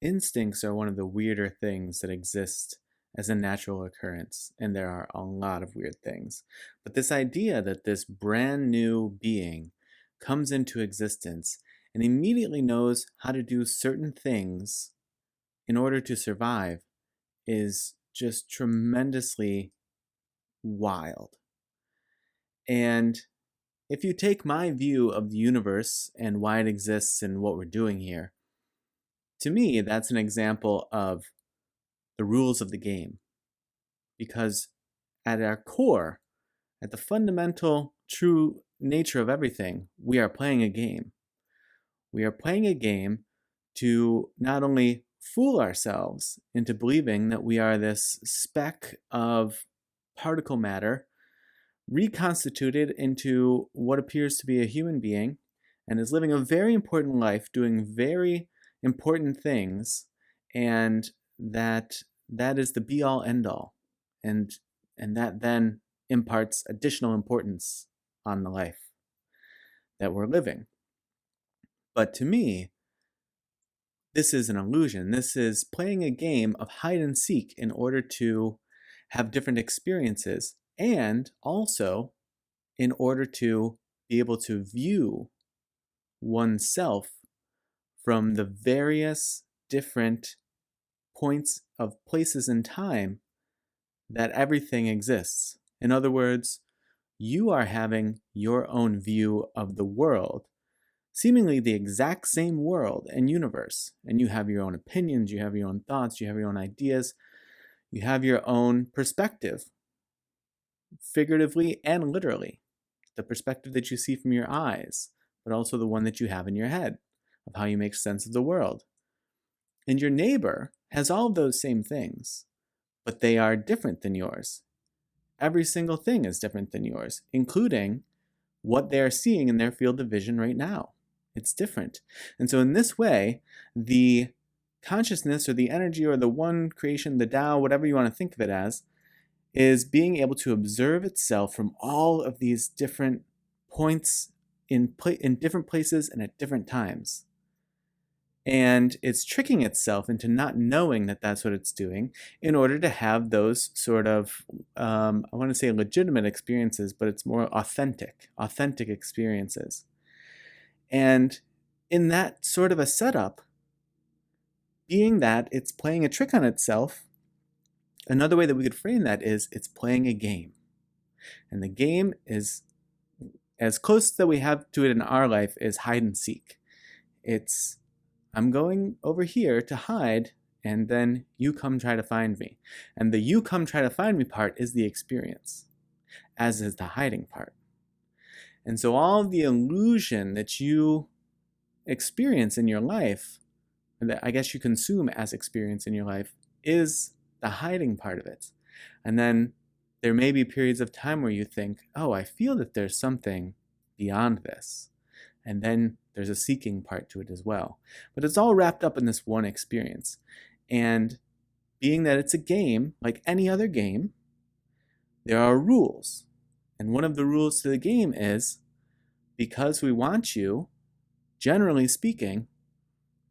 Instincts are one of the weirder things that exist as a natural occurrence, and there are a lot of weird things. But this idea that this brand new being comes into existence and immediately knows how to do certain things in order to survive is just tremendously wild. And if you take my view of the universe and why it exists and what we're doing here, to me, that's an example of the rules of the game. Because at our core, at the fundamental true nature of everything, we are playing a game. We are playing a game to not only fool ourselves into believing that we are this speck of particle matter reconstituted into what appears to be a human being and is living a very important life, doing very important things, and that is the be all end all. And that then imparts additional importance on the life that we're living. But to me, this is an illusion. This is playing a game of hide and seek in order to have different experiences, and also in order to be able to view oneself from the various different points of places in time that everything exists. In other words, you are having your own view of the world, seemingly the exact same world and universe, and you have your own opinions, you have your own thoughts, you have your own ideas, you have your own perspective, figuratively and literally. The perspective that you see from your eyes, but also the one that you have in your head of how you make sense of the world. And your neighbor has all of those same things, but they are different than yours. Every single thing is different than yours, including what they are seeing in their field of vision right now. It's different. And so in this way, the consciousness or the energy or the one creation, the Tao, whatever you want to think of it as, is being able to observe itself from all of these different points in different places and at different times. And it's tricking itself into not knowing that that's what it's doing in order to have those sort of, I want to say legitimate experiences, but it's more authentic experiences. And in that sort of a setup, being that it's playing a trick on itself, another way that we could frame that is it's playing a game. And the game is as close that we have to it in our life is hide and seek. It's I'm going over here to hide, and then you come try to find me. And the you come try to find me part is the experience, as is the hiding part. And so all of the illusion that you experience in your life, that I guess you consume as experience in your life, is the hiding part of it. And then there may be periods of time where you think, oh, I feel that there's something beyond this. And then there's a seeking part to it as well. But it's all wrapped up in this one experience. And being that it's a game, like any other game, there are rules. And one of the rules to the game is because we want you, generally speaking,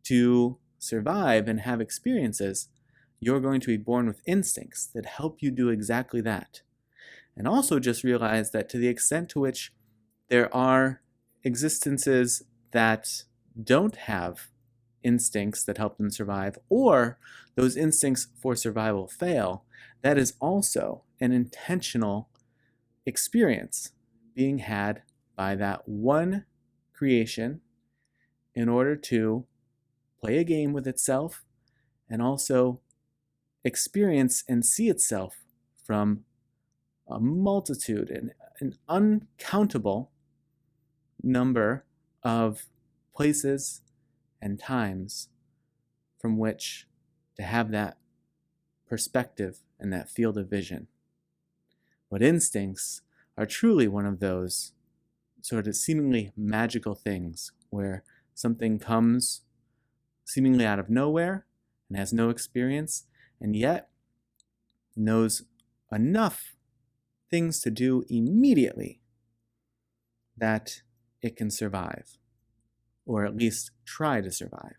to survive and have experiences, you're going to be born with instincts that help you do exactly that. And also just realize that to the extent to which there are existences that don't have instincts that help them survive, or those instincts for survival fail, that is also an intentional experience being had by that one creation in order to play a game with itself and also experience and see itself from a multitude and an uncountable number of places and times from which to have that perspective and that field of vision. But instincts are truly one of those sort of seemingly magical things where something comes seemingly out of nowhere and has no experience, and yet knows enough things to do immediately that it can survive, or at least try to survive.